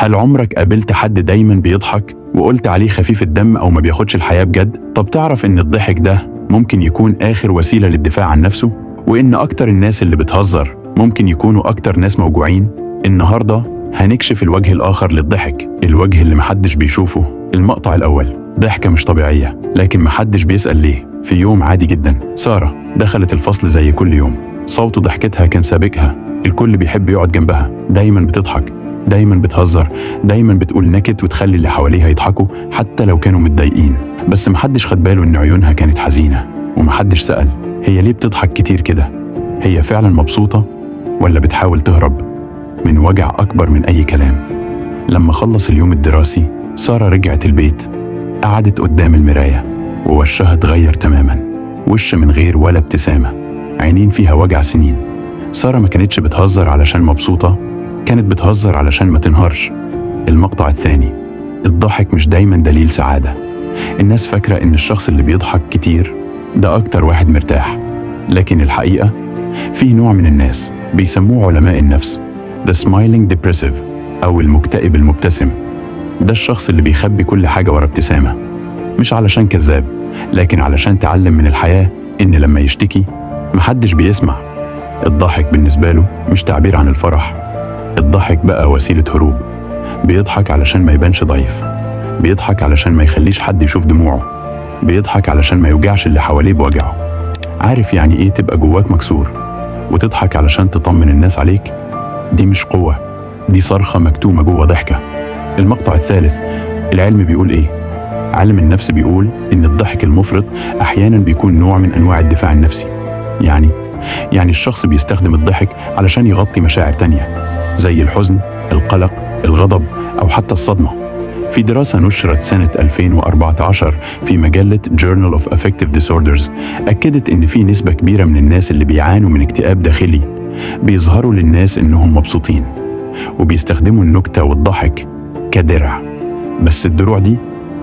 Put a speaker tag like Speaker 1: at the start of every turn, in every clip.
Speaker 1: هل عمرك قابلت حد دايما بيضحك وقلت عليه خفيف الدم أو ما بياخدش الحياة بجد؟ طب تعرف إن الضحك ده ممكن يكون آخر وسيلة للدفاع عن نفسه؟ وإن أكتر الناس اللي بتهزر ممكن يكونوا أكتر ناس موجوعين؟ النهاردة هنكشف الوجه الآخر للضحك، الوجه اللي محدش بيشوفه. المقطع الأول: ضحكة مش طبيعية لكن محدش بيسأل ليه. في يوم عادي جدا، سارة دخلت الفصل زي كل يوم. صوت ضحكتها كان سابقها، الكل بيحب يقعد جنبها. دايما بتضحك، دايما بتهزر، دايما بتقول نكت وتخلي اللي حواليها يضحكوا حتى لو كانوا متضايقين. بس محدش خد باله إن عيونها كانت حزينة، ومحدش سأل هي ليه بتضحك كتير كده؟ هي فعلا مبسوطة ولا بتحاول تهرب من وجع أكبر من أي كلام؟ لما خلص اليوم الدراسي، سارة رجعت البيت، قعدت قدام المراية ووشها اتغير تماما. وش من غير ولا ابتسامة، عينين فيها وجع سنين. سارة ما كانتش بتهزر علشان مبسوطة، كانت بتهزر علشان ما تنهارش. المقطع الثاني: الضحك مش دايما دليل سعادة. الناس فاكرة إن الشخص اللي بيضحك كتير ده أكتر واحد مرتاح، لكن الحقيقة فيه نوع من الناس بيسموه علماء النفس The Smiling Depressive أو المكتئب المبتسم. ده الشخص اللي بيخبي كل حاجة ورا ابتسامة، مش علشان كذاب لكن علشان تعلم من الحياة إن لما يشتكي محدش بيسمع. الضحك بالنسبة له مش تعبير عن الفرح، الضحك بقى وسيلة هروب. بيضحك علشان ما يبانش ضعيف، بيضحك علشان ما يخليش حد يشوف دموعه، بيضحك علشان ما يوجعش اللي حواليه بوجعه. عارف يعني إيه تبقى جواك مكسور وتضحك علشان تطمن الناس عليك؟ دي مش قوة، دي صرخة مكتومة جوه ضحكة. المقطع الثالث: العلم بيقول إيه؟ علم النفس بيقول إن الضحك المفرط أحياناً بيكون نوع من أنواع الدفاع النفسي. يعني الشخص بيستخدم الضحك علشان يغطي مشاعر تانية زي الحزن، القلق، الغضب أو حتى الصدمة. في دراسة نشرت سنة 2014 في مجلة Journal of Affective Disorders أكدت إن في نسبة كبيرة من الناس اللي بيعانوا من اكتئاب داخلي بيظهروا للناس إنهم مبسوطين، وبيستخدموا النكتة والضحك كدرع. بس الدروع دي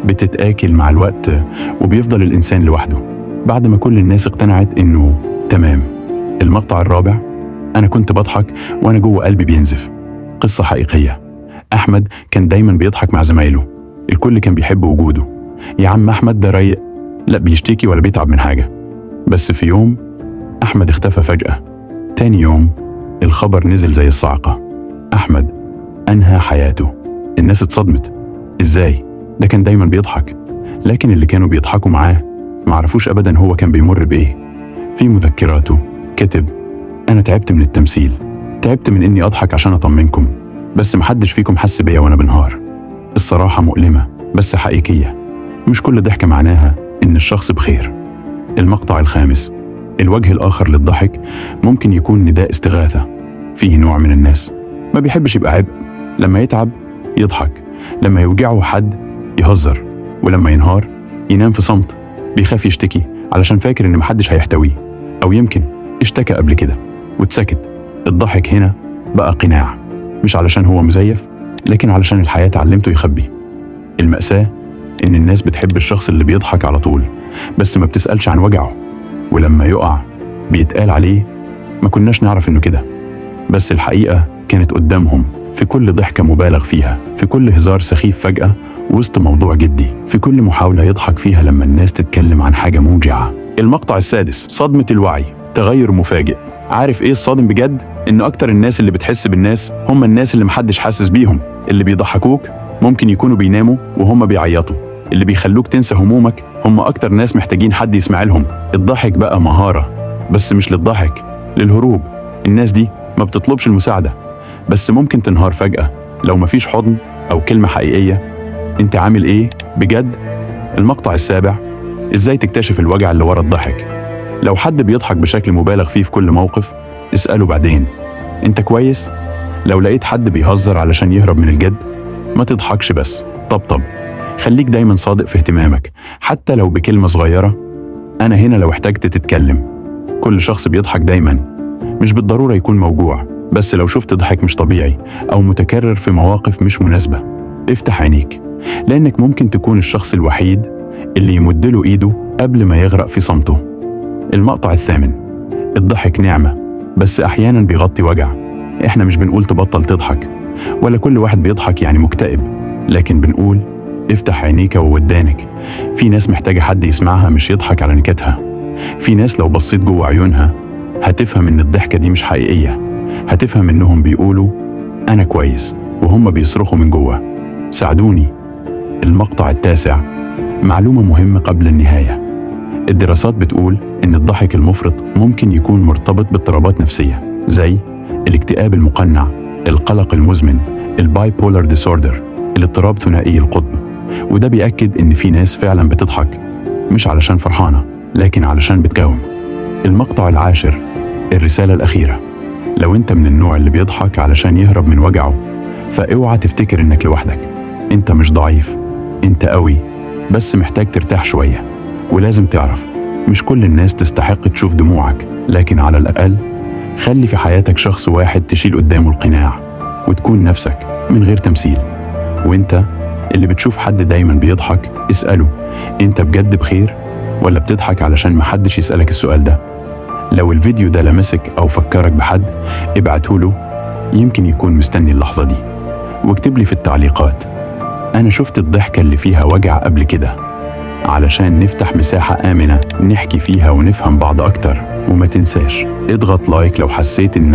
Speaker 1: بتتآكل مع الوقت وبيفضل الإنسان لوحده بعد ما كل الناس اقتنعت إنه تمام. المقطع الرابع: أنا كنت بضحك وأنا جوه قلبي بينزف. قصة حقيقية. أحمد كان دايما بيضحك مع زمايله، الكل كان بيحب وجوده. يا عم أحمد ده رايق، لا بيشتكي ولا بيتعب من حاجة. بس في يوم أحمد اختفى فجأة. تاني يوم الخبر نزل زي الصاعقة: أحمد أنهى حياته. الناس اتصدمت، إزاي؟ ده كان دايما بيضحك. لكن اللي كانوا بيضحكوا معاه معرفوش أبدا هو كان بيمر بإيه. في مذكراته كتب: أنا تعبت من التمثيل، تعبت من إني أضحك عشان أطمنكم، بس محدش فيكم حس بيا وأنا بنهار. الصراحة مؤلمة بس حقيقية، مش كل ضحكة معناها إن الشخص بخير. المقطع الخامس: الوجه الآخر للضحك ممكن يكون نداء استغاثة. فيه نوع من الناس ما بيحبش يبقى عبء، لما يتعب يضحك، لما يوجعه حد يهزر، ولما ينهار ينام في صمت. بيخاف يشتكي علشان فاكر إن محدش هيحتويه، أو يمكن اشتكى قبل كده واتسكت. الضحك هنا بقى قناع، مش علشان هو مزيف لكن علشان الحياة علمته يخبي. المأساة إن الناس بتحب الشخص اللي بيضحك على طول بس ما بتسألش عن وجعه، ولما يقع بيتقال عليه ما كناش نعرف إنه كده. بس الحقيقة كانت قدامهم، في كل ضحكة مبالغ فيها، في كل هزار سخيف فجأة وسط موضوع جدي، في كل محاولة يضحك فيها لما الناس تتكلم عن حاجة موجعة. المقطع السادس: صدمة الوعي، تغير مفاجئ. عارف إيه الصادم بجد؟ إن أكتر الناس اللي بتحس بالناس هم الناس اللي محدش حاسس بيهم. اللي بيضحكوك ممكن يكونوا بيناموا وهم بيعيطوا، اللي بيخلوك تنسى همومك هم أكتر ناس محتاجين حد يسمع لهم. الضحك بقى مهارة، بس مش للضحك، للهروب. الناس دي ما بتطلبش المساعدة بس ممكن تنهار فجأة لو مفيش حضن أو كلمة حقيقية. أنت عامل إيه بجد؟ المقطع السابع: إزاي تكتشف الوجع اللي ورا الضحك. لو حد بيضحك بشكل مبالغ فيه في كل موقف، اسأله بعدين: أنت كويس؟ لو لقيت حد بيهزر علشان يهرب من الجد، ما تضحكش بس طبطب. خليك دايما صادق في اهتمامك حتى لو بكلمة صغيرة: أنا هنا لو احتجت تتكلم. كل شخص بيضحك دايما مش بالضرورة يكون موجوع، بس لو شفت ضحك مش طبيعي أو متكرر في مواقف مش مناسبة، افتح عينيك، لأنك ممكن تكون الشخص الوحيد اللي يمدله إيده قبل ما يغرق في صمته. المقطع الثامن: الضحك نعمة بس أحيانا بيغطي وجع. إحنا مش بنقول تبطل تضحك، ولا كل واحد بيضحك يعني مكتئب، لكن بنقول افتح عينيك وودانك. في ناس محتاجة حد يسمعها مش يضحك على نكتها. في ناس لو بصيت جوه عيونها هتفهم إن الضحكة دي مش حقيقية، هتفهم إنهم بيقولوا أنا كويس وهم بيصرخوا من جوه ساعدوني. المقطع 9، معلومة مهمة قبل النهاية. الدراسات بتقول إن الضحك المفرط ممكن يكون مرتبط باضطرابات نفسية زي الاكتئاب المقنع، القلق المزمن، الباي بولر ديسوردر، الاضطراب ثنائي القطب. وده بيأكد إن في ناس فعلا بتضحك مش علشان فرحانة لكن علشان بتقاوم. المقطع 10، الرسالة الأخيرة. لو أنت من النوع اللي بيضحك علشان يهرب من وجعه فاوعى تفتكر إنك لوحدك. أنت مش ضعيف، أنت قوي، بس محتاج ترتاح شوية. ولازم تعرف مش كل الناس تستحق تشوف دموعك، لكن على الأقل خلي في حياتك شخص واحد تشيل قدامه القناع وتكون نفسك من غير تمثيل. وانت اللي بتشوف حد دايما بيضحك اسأله انت بجد بخير ولا بتضحك علشان محدش يسألك السؤال ده؟ لو الفيديو ده لمسك أو فكرك بحد ابعتهوله، يمكن يكون مستني اللحظة دي. واكتب لي في التعليقات أنا شفت الضحكة اللي فيها وجع قبل كده، علشان نفتح مساحة آمنة نحكي فيها ونفهم بعض أكتر. وما تنساش اضغط لايك لو حسيت إن